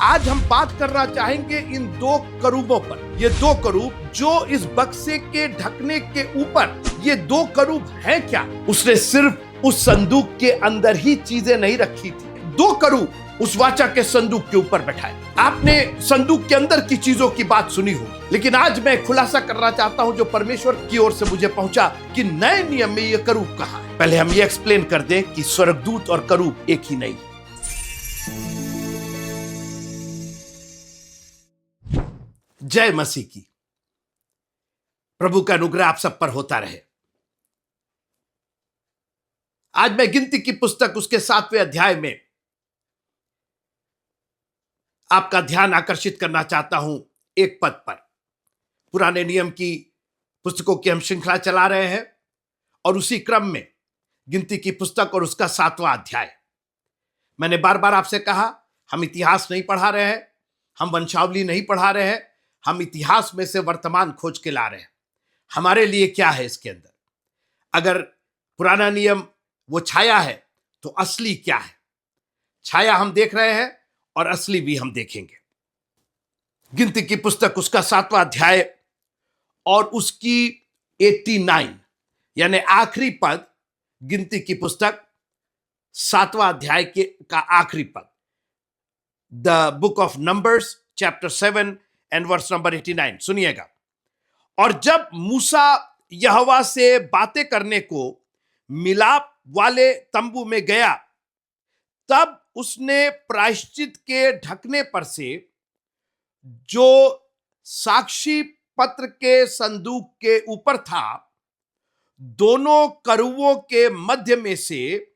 आज हम बात करना चाहेंगे इन दो करूबों पर। ये दो करूब जो इस बक्से के ढकने के ऊपर, ये दो करूब हैं क्या? उसने सिर्फ उस संदूक के अंदर ही चीजें नहीं रखी थी, दो करूब उस वाचा के संदूक के ऊपर बैठाए। आपने संदूक के अंदर की चीजों की बात सुनी होगी, लेकिन आज मैं खुलासा करना चाहता हूं जो परमेश्वर की ओर से मुझे पहुंचा कि नए नियम में ये करूब कहां है। पहले हम ये एक्सप्लेन कर दें कि स्वर्गदूत और करूब एक ही नहीं। जय मसीह की। प्रभु का अनुग्रह आप सब पर होता रहे। आज मैं गिनती की पुस्तक उसके 7वें अध्याय में आपका ध्यान आकर्षित करना चाहता हूं एक पद पर। पुराने नियम की पुस्तकों की हम श्रृंखला चला रहे हैं और उसी क्रम में गिनती की पुस्तक और उसका 7वां अध्याय। मैंने बार बार आपसे कहा, हम इतिहास नहीं पढ़ा रहे हैं, हम वंशावली नहीं पढ़ा रहे हैं, हम इतिहास में से वर्तमान खोज के ला रहे हैं। हमारे लिए क्या है इसके अंदर? अगर पुराना नियम वो छाया है तो असली क्या है? छाया हम देख रहे हैं और असली भी हम देखेंगे। गिनती की पुस्तक उसका 7वां अध्याय और उसकी 89 यानी आखिरी पद। गिनती की पुस्तक 7वां अध्याय का आखिरी पद, the Book of Numbers chapter 7 and verse number 89। सुनिएगा। और जब मूसा यहोवा से बातें करने को मिलाप वाले तंबू में गया, तब उसने प्रायश्चित के ढकने पर से जो साक्षी पत्र के संदूक के ऊपर था, दोनों करूबों के मध्य में से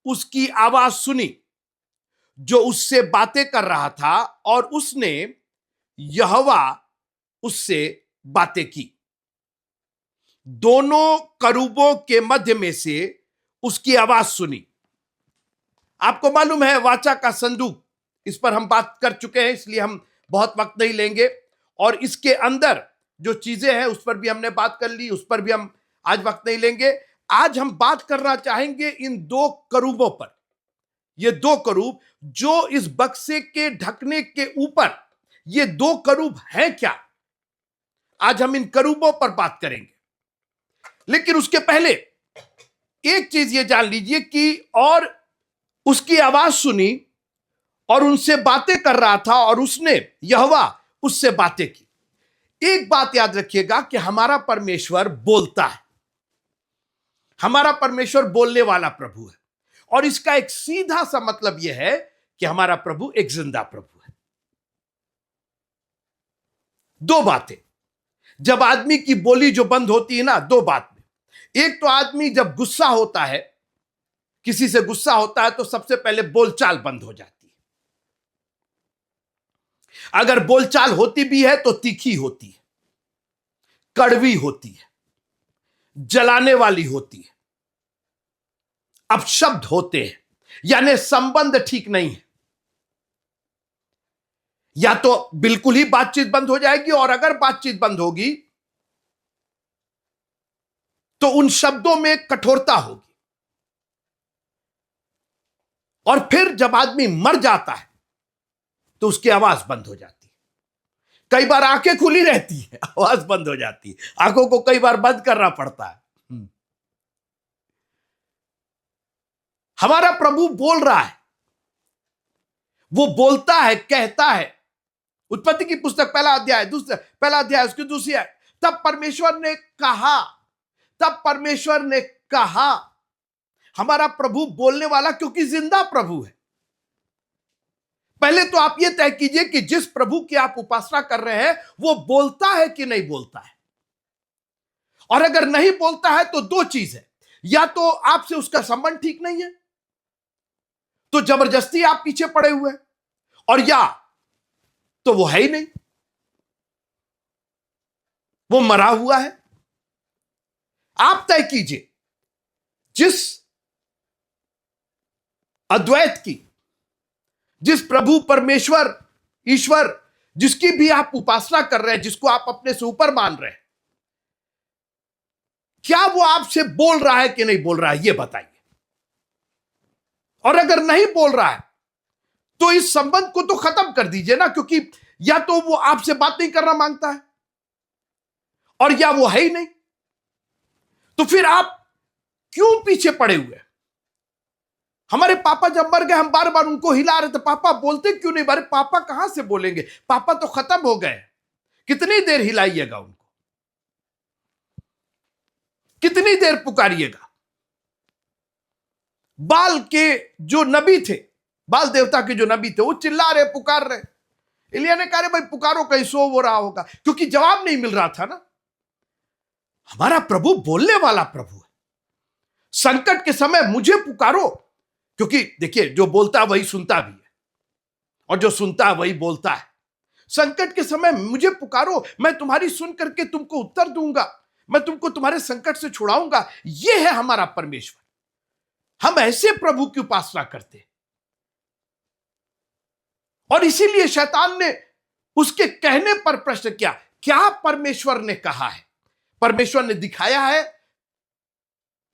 उसकी आवाज सुनी जो उससे बातें कर रहा था, और उसने यहोवा उससे बातें की। दोनों करूबों के मध्य में से उसकी आवाज सुनी। आपको मालूम है वाचा का संदूक, इस पर हम बात कर चुके हैं, इसलिए हम बहुत वक्त नहीं लेंगे। और इसके अंदर जो चीजें हैं उस पर भी हमने बात कर ली, उस पर भी हम आज वक्त नहीं लेंगे। आज हम बात करना चाहेंगे इन दो करूबों पर। ये दो करूब जो इस बक्से के ढकने के ऊपर, ये दो करूब हैं क्या? आज हम इन करूबों पर बात करेंगे, लेकिन उसके पहले एक चीज ये जान लीजिए कि और उसकी आवाज सुनी और उनसे बातें कर रहा था, और उसने यहोवा उससे बातें की। एक बात याद रखिएगा कि हमारा परमेश्वर बोलता है। हमारा परमेश्वर बोलने वाला प्रभु है, और इसका एक सीधा सा मतलब यह है कि हमारा प्रभु एक जिंदा प्रभु है। दो बातें। जब आदमी की बोली जो बंद होती है ना, दो बात में, एक तो आदमी जब गुस्सा होता है, किसी से गुस्सा होता है, तो सबसे पहले बोलचाल बंद हो जाती है। अगर बोलचाल होती भी है तो तीखी होती है, कड़वी होती है, जलाने वाली होती है, अपशब्द होते हैं, यानी संबंध ठीक नहीं है। या तो बिल्कुल ही बातचीत बंद हो जाएगी, और अगर बातचीत बंद होगी तो उन शब्दों में कठोरता होगी। और फिर जब आदमी मर जाता है तो उसकी आवाज बंद हो जाती है। कई बार आंखें खुली रहती है, आवाज बंद हो जाती है। आंखों को कई बार बंद करना पड़ता है। हमारा प्रभु बोल रहा है, वो बोलता है, कहता है। उत्पत्ति की पुस्तक पहला अध्याय उसकी दूसरी है। तब परमेश्वर ने कहा, तब परमेश्वर ने कहा। हमारा प्रभु बोलने वाला, क्योंकि जिंदा प्रभु है। पहले तो आप यह तय कीजिए कि जिस प्रभु की आप उपासना कर रहे हैं वो बोलता है कि नहीं बोलता है। और अगर नहीं बोलता है तो दो चीज है, या तो आपसे उसका संबंध ठीक नहीं है, तो जबरदस्ती आप पीछे पड़े हुए हैं, और या तो वो है ही नहीं, वो मरा हुआ है। आप तय कीजिए। जिस अद्वैत की, जिस प्रभु परमेश्वर ईश्वर जिसकी भी आप उपासना कर रहे हैं, जिसको आप अपने से ऊपर मान रहे हैं, क्या वो आपसे बोल रहा है कि नहीं बोल रहा है, ये बताइए। और अगर नहीं बोल रहा है तो इस संबंध को तो खत्म कर दीजिए ना, क्योंकि या तो वो आपसे बात नहीं करना मांगता है और या वो है ही नहीं। तो फिर आप क्यों पीछे पड़े हुए हैं? हमारे पापा जब मर गए, हम बार बार उनको हिला रहे थे, पापा बोलते क्यों नहीं? अरे पापा कहां से बोलेंगे, पापा तो खत्म हो गए। कितनी देर हिलाइएगा उनको, कितनी देर पुकारिएगा? बाल के जो नबी थे, बाल देवता के जो नबी थे, वो चिल्ला रहे, पुकार रहे। एलिया ने कहा भाई पुकारो, कहीं सो वो रहा होगा, क्योंकि जवाब नहीं मिल रहा था ना। हमारा प्रभु बोलने वाला प्रभु है। संकट के समय मुझे पुकारो, क्योंकि देखिए जो बोलता है वही सुनता भी है, और जो सुनता है वही बोलता है। संकट के समय मुझे पुकारो, मैं तुम्हारी सुन करके तुमको उत्तर दूंगा, मैं तुमको तुम्हारे संकट से छुड़ाऊंगा। यह है हमारा परमेश्वर। हम ऐसे प्रभु की उपासना करते हैं, और इसीलिए शैतान ने उसके कहने पर प्रश्न किया, क्या परमेश्वर ने कहा है? परमेश्वर ने दिखाया है,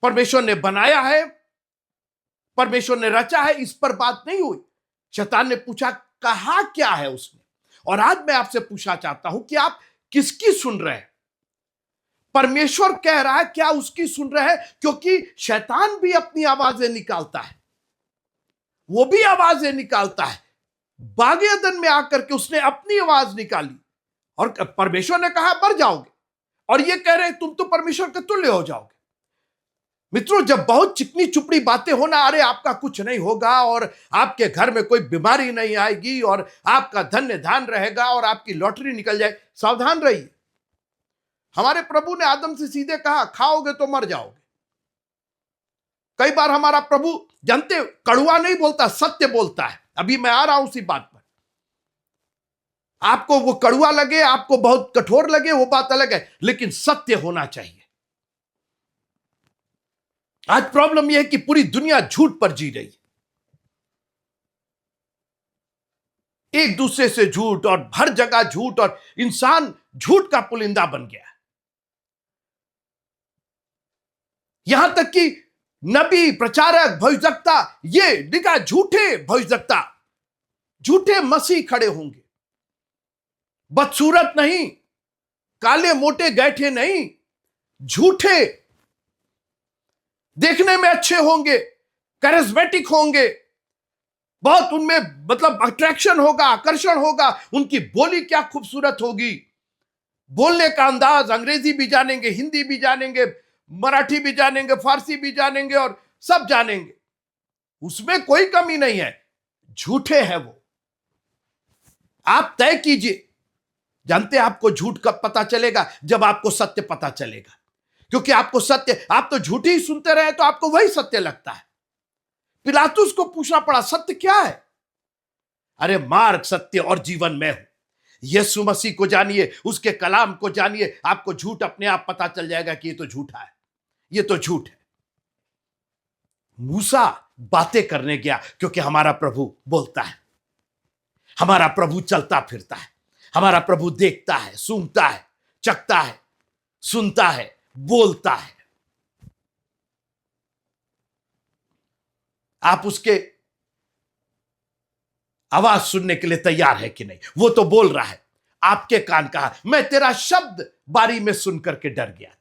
परमेश्वर ने बनाया है, परमेश्वर ने रचा है, इस पर बात नहीं हुई। शैतान ने पूछा कहा क्या है उसने। और आज मैं आपसे पूछना चाहता हूं कि आप किसकी सुन रहे हैं? परमेश्वर कह रहा है, क्या उसकी सुन रहे हैं? क्योंकि शैतान भी अपनी आवाजें निकालता है, वो भी आवाजें निकालता है। बागे अदन में आकर के उसने अपनी आवाज निकाली, और परमेश्वर ने कहा मर जाओगे, और ये कह रहे हैं तुम तो परमेश्वर के तुल्य हो जाओगे। मित्रों, जब बहुत चिकनी चुपड़ी बातें होना, अरे आपका कुछ नहीं होगा, और आपके घर में कोई बीमारी नहीं आएगी, और आपका धन्य धान रहेगा, और आपकी लॉटरी निकल जाए, सावधान रहिए। हमारे प्रभु ने आदम से सीधे कहा खाओगे तो मर जाओगे। कई बार हमारा प्रभु जानते कड़वा नहीं बोलता, सत्य बोलता है। अभी मैं आ रहा हूं उसी बात पर। आपको वो कड़वा लगे, आपको बहुत कठोर लगे, वो बात अलग है, लेकिन सत्य होना चाहिए। आज प्रॉब्लम यह है कि पूरी दुनिया झूठ पर जी रही है, एक दूसरे से झूठ, और हर जगह झूठ, और इंसान झूठ का पुलिंदा बन गया है। यहां तक कि नबी, प्रचारक, भविष्यवक्ता, ये लिखा झूठे भविष्यवक्ता, झूठे मसीह खड़े होंगे। बदसूरत नहीं, काले मोटे गैठे नहीं, झूठे, देखने में अच्छे होंगे, कैरिस्मेटिक होंगे, बहुत उनमें मतलब अट्रैक्शन होगा, आकर्षण होगा, उनकी बोली क्या खूबसूरत होगी, बोलने का अंदाज, अंग्रेजी भी जानेंगे, हिंदी भी जानेंगे, मराठी भी जानेंगे, फारसी भी जानेंगे, और सब जानेंगे, उसमें कोई कमी नहीं है। झूठे हैं वो। आप तय कीजिए। जानते हैं आपको झूठ कब पता चलेगा? जब आपको सत्य पता चलेगा, क्योंकि आपको सत्य, आप तो झूठी ही सुनते रहे तो आपको वही सत्य लगता है। पिलातुस को पूछना पड़ा सत्य क्या है? अरे मार्ग, सत्य और जीवन में हूं। यीशु मसीह को जानिए, उसके कलाम को जानिए, आपको झूठ अपने आप पता चल जाएगा कि ये तो झूठा है, ये तो झूठ है। मूसा बातें करने गया, क्योंकि हमारा प्रभु बोलता है, हमारा प्रभु चलता फिरता है, हमारा प्रभु देखता है, सूंघता है, चखता है, सुनता है, बोलता है। आप उसके आवाज सुनने के लिए तैयार है कि नहीं? वो तो बोल रहा है, आपके कान कहा मैं तेरा शब्द बारी में सुन करके डर गया था।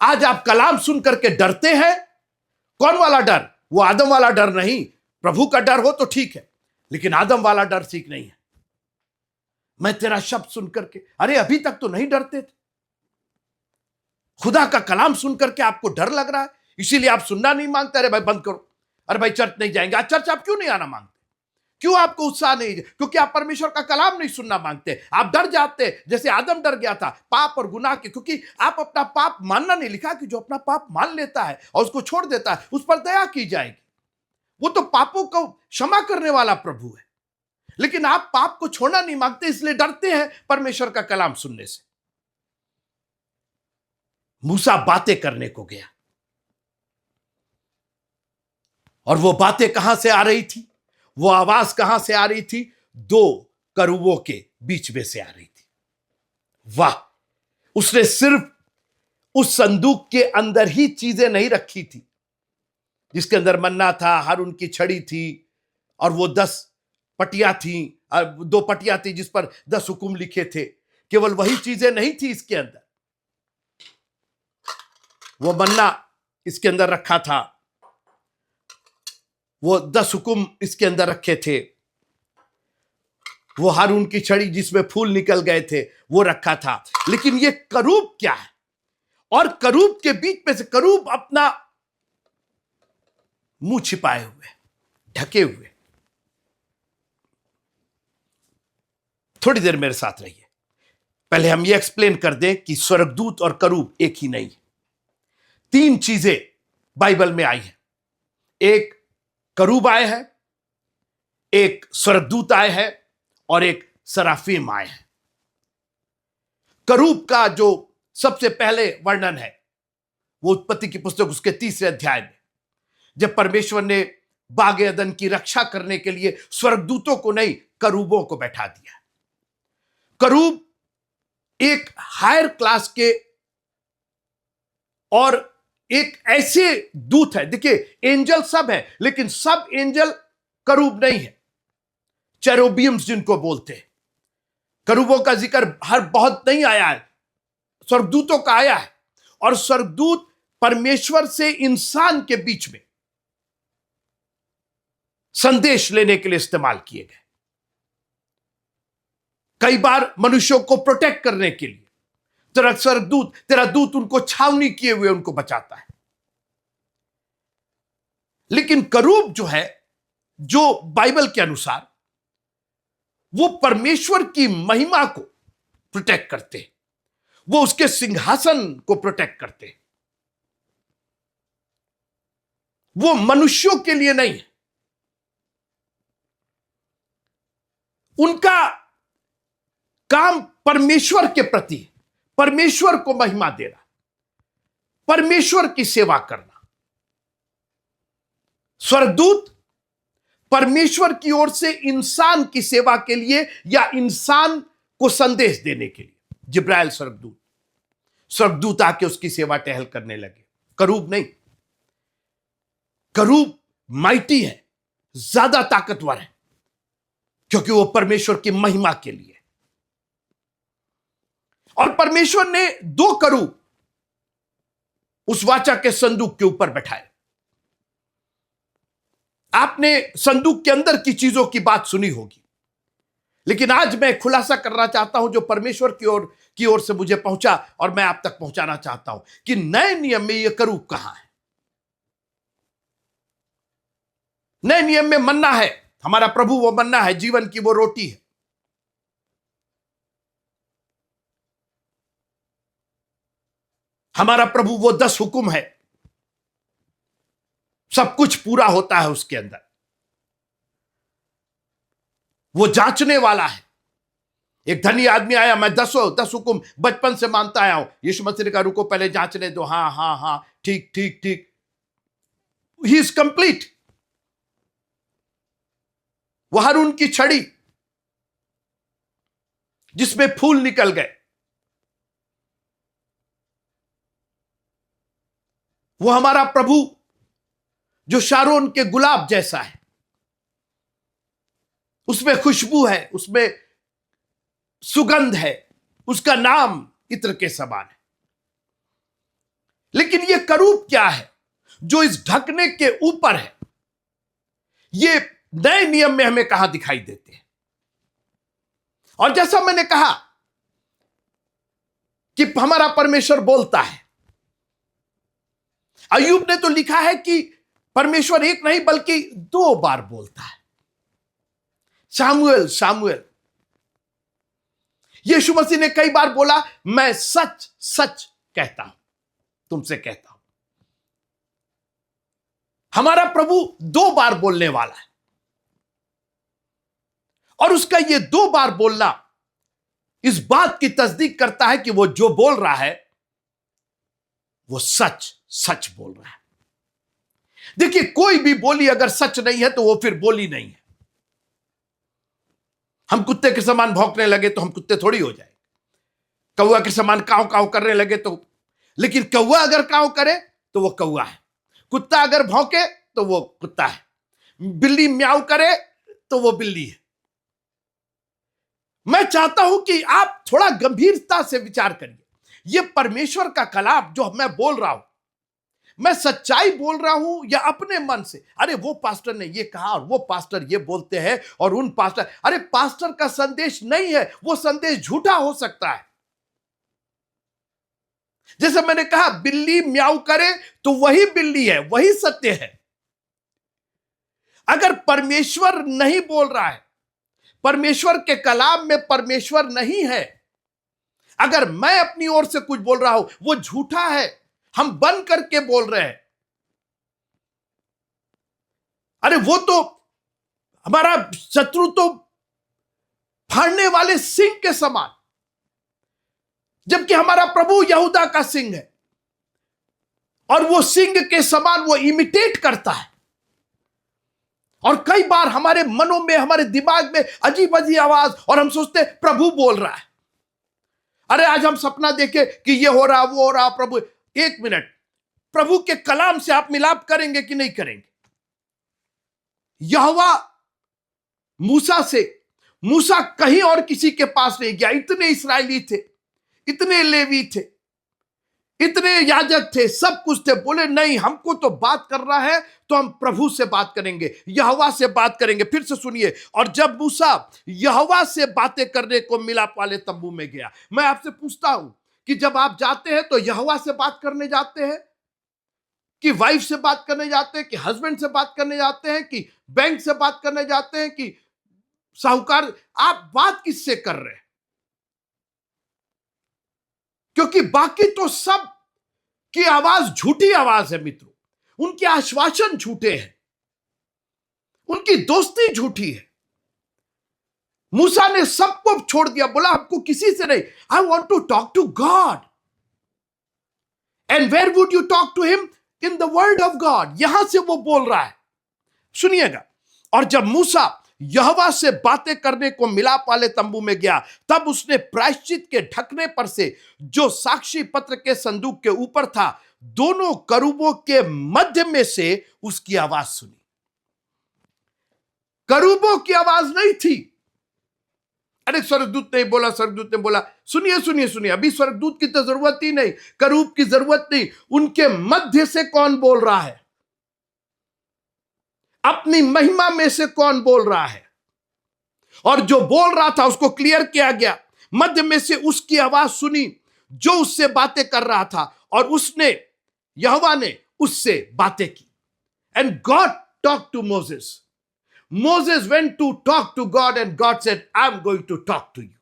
आज आप कलाम सुन करके डरते हैं। कौन वाला डर? वो आदम वाला डर नहीं। प्रभु का डर हो तो ठीक है, लेकिन आदम वाला डर ठीक नहीं है। मैं तेरा शब्द सुन करके, अरे अभी तक तो नहीं डरते थे। खुदा का कलाम सुन करके आपको डर लग रहा है, इसीलिए आप सुनना नहीं मांगते। अरे भाई बंद करो, अरे भाई चर्च नहीं जाएंगे। आज चर्च आप क्यों नहीं आना मांगते? क्यों आपको उत्साह नहीं? क्योंकि आप परमेश्वर का कलाम नहीं सुनना मांगते। आप डर जाते, जैसे आदम डर गया था पाप और गुनाह के, क्योंकि आप अपना पाप मानना नहीं। लिखा कि जो अपना पाप मान लेता है और उसको छोड़ देता है, उस पर दया की जाएगी। वो तो पापों को क्षमा करने वाला प्रभु है, लेकिन आप पाप को छोड़ना नहीं मांगते, इसलिए डरते हैं परमेश्वर का कलाम सुनने से। मूसा बातें करने को गया, और वो बातें कहां से आ रही थी? वो आवाज कहां से आ रही थी? दो करूबों के बीच में से आ रही थी। वाह! उसने सिर्फ उस संदूक के अंदर ही चीजें नहीं रखी थी, जिसके अंदर मन्ना था, हारून की छड़ी थी, और वो 10 पटिया थी, 2 पटिया थी जिस पर 10 हुक्म लिखे थे। केवल वही चीजें नहीं थी इसके अंदर, वो मन्ना इसके अंदर रखा था, वो 10 हुक्म इसके अंदर रखे थे, वो हारून की छड़ी जिसमें फूल निकल गए थे वो रखा था। लेकिन ये करूब क्या है? और करूब के बीच में से, करूब अपना मुंह छिपाए हुए, ढके हुए। थोड़ी देर मेरे साथ रहिए, पहले हम ये एक्सप्लेन कर दें कि स्वर्गदूत और करूब एक ही नहीं है। 3 चीजें बाइबल में आई हैं। एक करूब आए हैं, एक स्वर्गदूत आए हैं और एक सराफीम आए हैं। करूब का जो सबसे पहले वर्णन है वो उत्पत्ति की पुस्तक उसके 3 अध्याय में, जब परमेश्वर ने बाग एदन की रक्षा करने के लिए स्वर्गदूतों को नहीं, करूबों को बैठा दिया। करूब एक हायर क्लास के और एक ऐसे दूत है। देखिए, एंजल सब है लेकिन सब एंजल करूब नहीं है। चेरोबियम्स जिनको बोलते हैं, करूबों का जिक्र हर बहुत नहीं आया है, स्वर्गदूतों का आया है। और स्वर्गदूत परमेश्वर से इंसान के बीच में संदेश लेने के लिए इस्तेमाल किए गए। कई बार मनुष्यों को प्रोटेक्ट करने के लिए तेरा स्वर्गदूत, तेरा दूत उनको छावनी किए हुए उनको बचाता है। लेकिन करूब जो है, जो बाइबल के अनुसार वो परमेश्वर की महिमा को प्रोटेक्ट करते हैं, वो उसके सिंहासन को प्रोटेक्ट करते हैं। वो मनुष्यों के लिए नहीं है। उनका काम परमेश्वर के प्रति, परमेश्वर को महिमा देना, परमेश्वर की सेवा करना। स्वर्गदूत परमेश्वर की ओर से इंसान की सेवा के लिए या इंसान को संदेश देने के लिए। जिब्राइल स्वर्गदूत आके उसकी सेवा टहल करने लगे। करूब नहीं। करूब माइटी है, ज्यादा ताकतवर है, क्योंकि वो परमेश्वर की महिमा के लिए। और परमेश्वर ने 2 करूब उस वाचा के संदूक के ऊपर बैठाए। आपने संदूक के अंदर की चीजों की बात सुनी होगी, लेकिन आज मैं खुलासा करना चाहता हूं जो परमेश्वर की ओर से मुझे पहुंचा और मैं आप तक पहुंचाना चाहता हूं कि नए नियम में यह करूब कहां है। नए नियम में मन्ना है, हमारा प्रभु वो मन्ना है, जीवन की वो रोटी है। हमारा प्रभु वो 10 हुक्म है, सब कुछ पूरा होता है उसके अंदर। वो जांचने वाला है। एक धनी आदमी आया, मैं 10 हुक्म बचपन से मानता आया हूं। यीशु मसीह ने कहा रुको पहले जांचने दो, हाँ हाँ हाँ, ठीक ठीक ठीक, ही इज कंप्लीट। वो हारून की छड़ी जिसमें फूल निकल गए, वो हमारा प्रभु जो शारोन के गुलाब जैसा है, उसमें खुशबू है, उसमें सुगंध है, उसका नाम इत्र के समान है। लेकिन यह करूब क्या है जो इस ढकने के ऊपर है? ये नए नियम में हमें कहां दिखाई देते हैं? और जैसा मैंने कहा कि हमारा परमेश्वर बोलता है। अय्यूब ने तो लिखा है कि परमेश्वर एक नहीं बल्कि 2 बार बोलता है। शामुएल शामुएल, यीशु मसीह ने कई बार बोला मैं सच सच कहता हूं, तुमसे कहता हूं। हमारा प्रभु 2 बार बोलने वाला है और उसका ये 2 बार बोलना इस बात की तस्दीक करता है कि वो जो बोल रहा है वो सच सच बोल रहा है। देखिए, कोई भी बोली अगर सच नहीं है तो वो फिर बोली नहीं है। हम कुत्ते के समान भौंकने लगे तो हम कुत्ते थोड़ी हो जाए। कौवा के समान काव काव करने लगे तो, लेकिन कौवा अगर काव करे तो वो कौवा है, कुत्ता अगर भौंके तो वो कुत्ता है। बिल्ली म्याऊ करे तो वो बिल्ली है। मैं चाहता हूं कि आप थोड़ा गंभीरता से विचार करिए। यह परमेश्वर का कलाम जो मैं बोल रहा हूं, मैं सच्चाई बोल रहा हूं या अपने मन से? अरे वो पास्टर ने ये कहा और वो पास्टर ये बोलते हैं और उन पास्टर, अरे पास्टर का संदेश नहीं है, वो संदेश झूठा हो सकता है। जैसे मैंने कहा, बिल्ली म्याऊ करे तो वही बिल्ली है, वही सत्य है। अगर परमेश्वर नहीं बोल रहा है, परमेश्वर के कलाम में परमेश्वर नहीं है, अगर मैं अपनी ओर से कुछ बोल रहा हूं, वो झूठा है, हम बन करके बोल रहे हैं। अरे वो तो हमारा शत्रु तो फाड़ने वाले सिंह के समान, जबकि हमारा प्रभु यहूदा का सिंह है, और वो सिंह के समान वो इमिटेट करता है। और कई बार हमारे मनों में, हमारे दिमाग में अजीब अजीब आवाज, और हम सोचते प्रभु बोल रहा है। अरे आज हम सपना देखे कि ये हो रहा, वो हो रहा, प्रभु। एक मिनट, प्रभु के कलाम से आप मिलाप करेंगे कि नहीं करेंगे? यहोवा मूसा कहीं और किसी के पास नहीं गया। इतने इस्राएली थे, इतने लेवी थे, इतने याजक थे, सब कुछ थे। बोले नहीं, हमको तो बात कर रहा है तो हम प्रभु से बात करेंगे, यहोवा से बात करेंगे। फिर से सुनिए, और जब मूसा यहोवा से बातें करने को मिलाप वाले तंबू में गया। मैं आपसे पूछता हूं कि जब आप जाते हैं तो यहोवा से बात करने जाते हैं, कि वाइफ से बात करने जाते हैं, कि हस्बैंड से बात करने जाते हैं, कि बैंक से बात करने जाते हैं, कि साहूकार? आप बात किससे कर रहे हैं? क्योंकि बाकी तो सब की आवाज झूठी आवाज है मित्रों। उनके आश्वासन झूठे हैं, उनकी दोस्ती झूठी है। मूसा ने सबको छोड़ दिया, बोला हमको किसी से नहीं, I want to talk to God. And where would you talk to him? In the word of God. यहां से वो बोल रहा है, सुनिएगा। और जब मूसा यहोवा से बातें करने को मिलाप वाले तंबू में गया, तब उसने प्रायश्चित के ढकने पर से, जो साक्षी पत्र के संदूक के ऊपर था, दोनों करूबों के मध्य में से उसकी आवाज सुनी। करूबों की आवाज नहीं थी। अरे स्वर्गदूत ने बोला, स्वर्गदूत ने बोला। सुनिए सुनिए सुनिए, अभी स्वर्गदूत की तो जरूरत ही नहीं, करूब की जरूरत नहीं। उनके मध्य से कौन बोल रहा है? अपनी महिमा में से कौन बोल रहा है? और जो बोल रहा था उसको क्लियर किया गया। मध्य में से उसकी आवाज सुनी जो उससे बातें कर रहा था, और उसने, यहोवा ने उससे बातें की। And God talk to Moses. Moses went to talk to God and God said, I'm going to talk to you.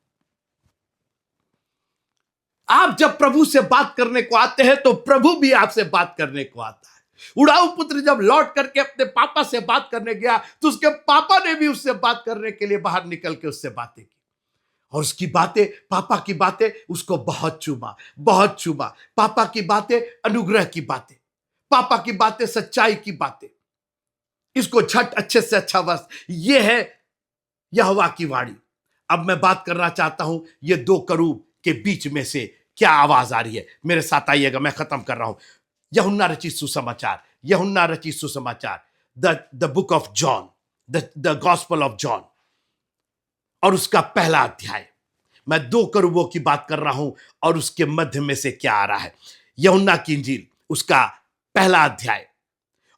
आप जब प्रभु से बात करने को आते हैं तो प्रभु भी आपसे बात करने को आता है। उड़ाऊ पुत्र जब लौट करके अपने पापा से बात करने गया तो उसके पापा ने भी उससे बात करने के लिए बाहर निकल के उससे बातें की, और उसकी बातें, पापा की बातें उसको बहुत चुमा, बहुत चुमा। पापा की बातें अनुग्रह की बातें, पापा की बातें सच्चाई की बातें। इसको झट अच्छे से अच्छा वर्ष, ये है यहोवा की वाणी। अब मैं बात करना चाहता हूं, ये दो करूब के बीच में से क्या आवाज आ रही है। मेरे साथ आइएगा, मैं खत्म कर रहा हूं। यूहन्ना रचित सुसमाचार, यूहन्ना रचित सुसमाचार, the Book of John, the gospel of John, और उसका पहला अध्याय। मैं दो करूबों की बात कर रहा हूं और उसके मध्य में से क्या आ रहा है। यूहन्ना की इंजील, उसका पहला अध्याय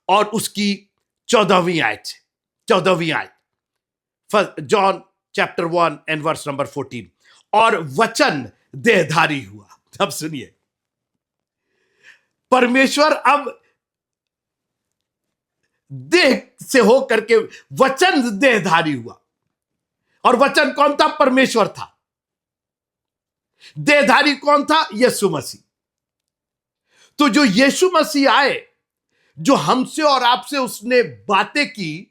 और उसकी 14वीं आयत, 14वीं आयत। First John chapter 1 and verse number 14। और वचन देहधारी हुआ। अब सुनिए, परमेश्वर अब देह से हो करके वचन देहधारी हुआ। और वचन कौन था? परमेश्वर था। देहधारी कौन था? यीशु मसीह। तो जो यीशु मसीह आए, जो हमसे और आपसे उसने बातें की,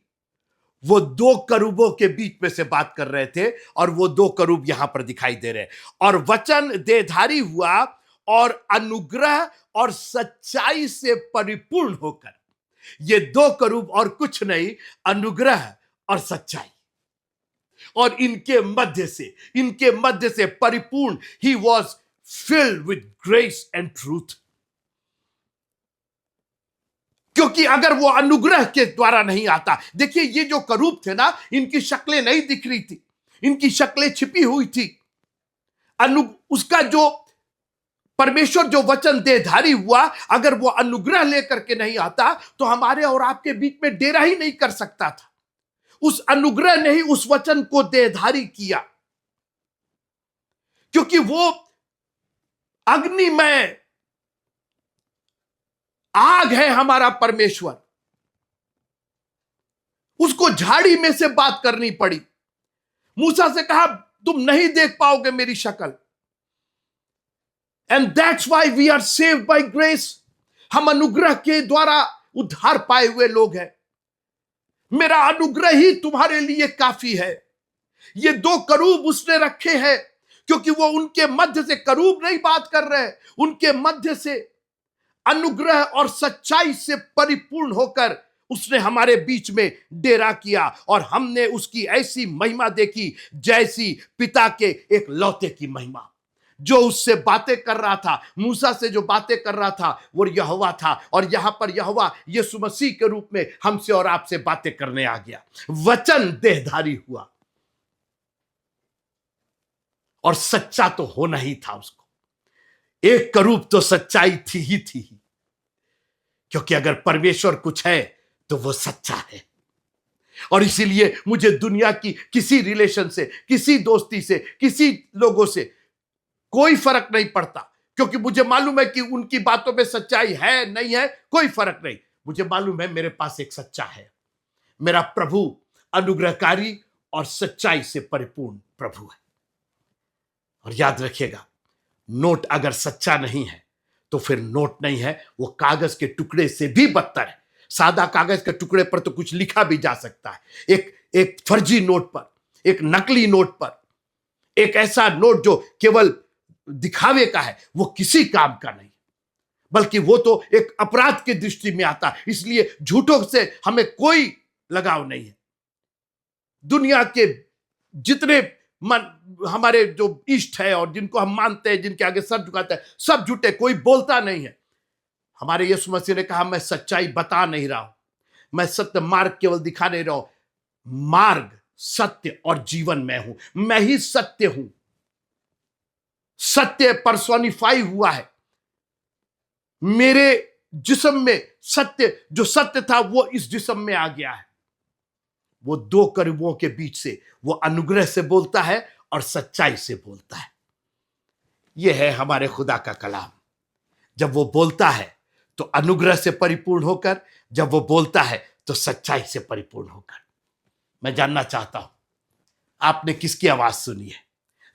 वो दो करूबों के बीच में से बात कर रहे थे, और वो दो करूब यहां पर दिखाई दे रहे हैं। और वचन देहधारी हुआ और अनुग्रह और सच्चाई से परिपूर्ण होकर, ये दो करूब और कुछ नहीं, अनुग्रह और सच्चाई, और इनके मध्य से परिपूर्ण। He was filled with grace and truth. क्योंकि अगर वो अनुग्रह के द्वारा नहीं आता, देखिए ये जो करूब थे ना, इनकी शक्लें नहीं दिख रही थी, इनकी शक्लें छिपी हुई थी। उसका जो परमेश्वर जो वचन देहधारी हुआ, अगर वो अनुग्रह लेकर के नहीं आता तो हमारे और आपके बीच में डेरा ही नहीं कर सकता था। उस अनुग्रह ने ही उस वचन को देहधारी किया, क्योंकि वो अग्निमय आग है हमारा परमेश्वर। उसको झाड़ी में से बात करनी पड़ी। मूसा से कहा तुम नहीं देख पाओगे मेरी शक्ल। And that's why we are saved by grace. हम अनुग्रह के द्वारा उद्धार पाए हुए लोग हैं। मेरा अनुग्रह ही तुम्हारे लिए काफी है। ये दो करूब उसने रखे हैं, क्योंकि वो उनके मध्य से, करूब नहीं बात कर रहे, उनके मध्य से अनुग्रह और सच्चाई से परिपूर्ण होकर उसने हमारे बीच में डेरा किया, और हमने उसकी ऐसी महिमा देखी जैसी पिता के एक लौते की महिमा। जो उससे बातें कर रहा था, मूसा से जो बातें कर रहा था, वो यहोवा था। और यहां पर यहोवा यीशु मसीह के रूप में हमसे और आपसे बातें करने आ गया। वचन देहधारी हुआ, और सच्चा तो होना ही था उसको। एक करूब तो सच्चाई थी ही थी, क्योंकि अगर परमेश्वर कुछ है तो वो सच्चा है। और इसीलिए मुझे दुनिया की किसी रिलेशन से, किसी दोस्ती से, किसी लोगों से कोई फर्क नहीं पड़ता, क्योंकि मुझे मालूम है कि उनकी बातों में सच्चाई है नहीं है, कोई फर्क नहीं। मुझे मालूम है मेरे पास एक सच्चा है। मेरा प्रभु अनुग्रहकारी और सच्चाई से परिपूर्ण प्रभु है। और याद रखिएगा, नोट अगर सच्चा नहीं है तो फिर नोट नहीं है, वो कागज के टुकड़े से भी बदतर है। सादा कागज के टुकड़े पर तो कुछ लिखा भी जा सकता है, एक फर्जी नोट पर, एक नकली नोट पर, एक ऐसा नोट जो केवल दिखावे का है, वो किसी काम का नहीं, बल्कि वो तो एक अपराध की दृष्टि में आता है। इसलिए झूठों से हमें कोई लगाव नहीं है। दुनिया के जितने हमारे जो इष्ट है और जिनको हम मानते हैं, जिनके आगे सर झुकाते हैं, सब झूठे, कोई बोलता नहीं है। हमारे यीशु मसीह ने कहा मैं सच्चाई बता नहीं रहा हूं, मैं सत्य मार्ग केवल दिखा नहीं रहा हूं। मार्ग, सत्य और जीवन मैं हूं, मैं ही सत्य हूं। सत्य पर्सोनिफाई हुआ है मेरे जिस्म में। सत्य, जो सत्य था वो इस जिस्म में आ गया है। वो दो करूबों के बीच से वो अनुग्रह से बोलता है और सच्चाई से बोलता है। यह है हमारे खुदा का कलाम। जब वो बोलता है तो अनुग्रह से परिपूर्ण होकर, जब वो बोलता है तो सच्चाई से परिपूर्ण होकर। मैं जानना चाहता हूं आपने किसकी आवाज सुनी है?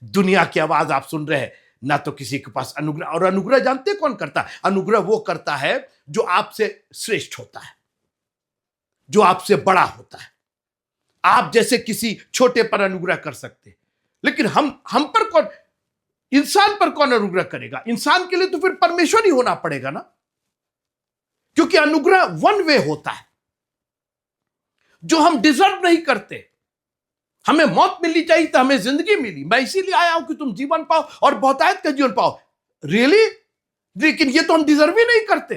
दुनिया की आवाज आप सुन रहे हैं ना, तो किसी के पास अनुग्रह। और अनुग्रह जानते कौन करता है? अनुग्रह वो करता है जो आपसे श्रेष्ठ होता है, जो आपसे बड़ा होता है। आप जैसे किसी छोटे पर अनुग्रह कर सकते, लेकिन हम पर कौन, इंसान पर कौन अनुग्रह करेगा? इंसान के लिए तो फिर परमेश्वर ही होना पड़ेगा ना, क्योंकि अनुग्रह वन वे होता है, जो हम डिजर्व नहीं करते। हमें मौत मिलनी चाहिए तो हमें जिंदगी मिली। मैं इसीलिए आया हूं कि तुम जीवन पाओ और बहुतायत का जीवन पाओ। रियली? लेकिन ये तो हम डिजर्व ही नहीं करते,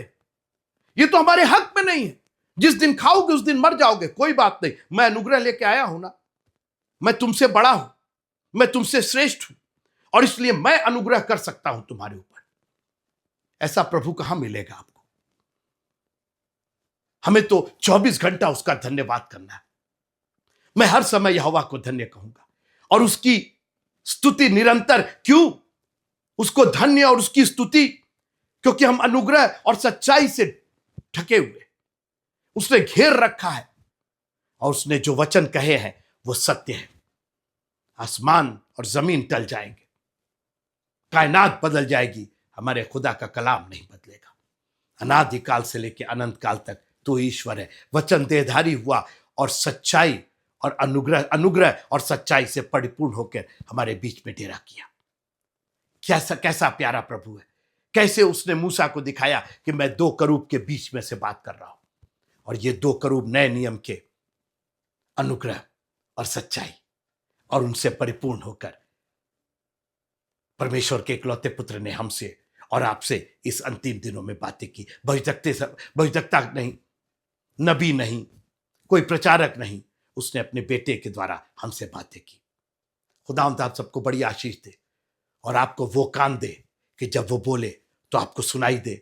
ये तो हमारे हक में नहीं है। जिस दिन खाओगे उस दिन मर जाओगे, कोई बात नहीं, मैं अनुग्रह लेके आया हूं ना। मैं तुमसे बड़ा हूं, मैं तुमसे श्रेष्ठ हूं, और इसलिए मैं अनुग्रह कर सकता हूं तुम्हारे ऊपर। ऐसा प्रभु कहां मिलेगा आपको? हमें तो 24 घंटा उसका धन्यवाद करना है। मैं हर समय यहोवा को धन्य कहूंगा और उसकी स्तुति निरंतर। क्यों उसको धन्य और उसकी स्तुति? क्योंकि हम अनुग्रह और सच्चाई से ढके हुए, उसने घेर रखा है, और उसने जो वचन कहे हैं वो सत्य है। आसमान और जमीन टल जाएंगे, कायनात बदल जाएगी, हमारे खुदा का कलाम नहीं बदलेगा। अनादिकाल से लेकर अनंत काल तक तो ईश्वर है। वचन देहधारी हुआ और सच्चाई और अनुग्रह और सच्चाई से परिपूर्ण होकर हमारे बीच में डेरा किया। कैसा प्यारा प्रभु है। कैसे उसने मूसा को दिखाया कि मैं दो करूब के बीच में से बात कर रहा हूं, और ये दो करूब नए नियम के अनुग्रह और सच्चाई और उनसे परिपूर्ण होकर परमेश्वर के इकलौते पुत्र ने हमसे और आपसे इस अंतिम दिनों में बातें की। भविष्यता नहीं, नबी नहीं, कोई प्रचारक नहीं, उसने अपने बेटे के द्वारा हमसे बातें की। खुदावंद आप सबको बड़ी आशीष दे और आपको वो कान दे कि जब वो बोले तो आपको सुनाई दे,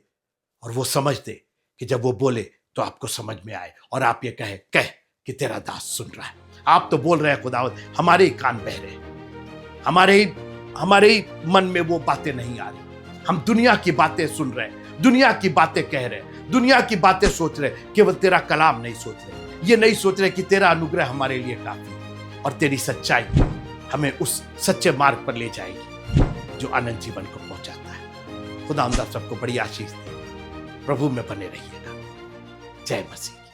और वो समझ दे कि जब वो बोले तो आपको समझ में आए, और आप ये कह कि तेरा दास सुन रहा है। आप तो बोल रहे हैं खुदावंद, हमारे ही कान बह रहे हैं, हमारे ही मन में वो बातें नहीं आ रही। हम दुनिया की बातें सुन रहे हैं, दुनिया की बातें कह रहे हैं, दुनिया की बातें सोच रहे हैं, केवल तेरा कलाम नहीं सोच रहे। ये नहीं सोच रहे कि तेरा अनुग्रह हमारे लिए काफी है और तेरी सच्चाई हमें उस सच्चे मार्ग पर ले जाएगी जो अनंत जीवन को पहुंचाता है। खुदा हम सबको बड़ी आशीष दे। प्रभु में बने रहिएगा। जय मसीह।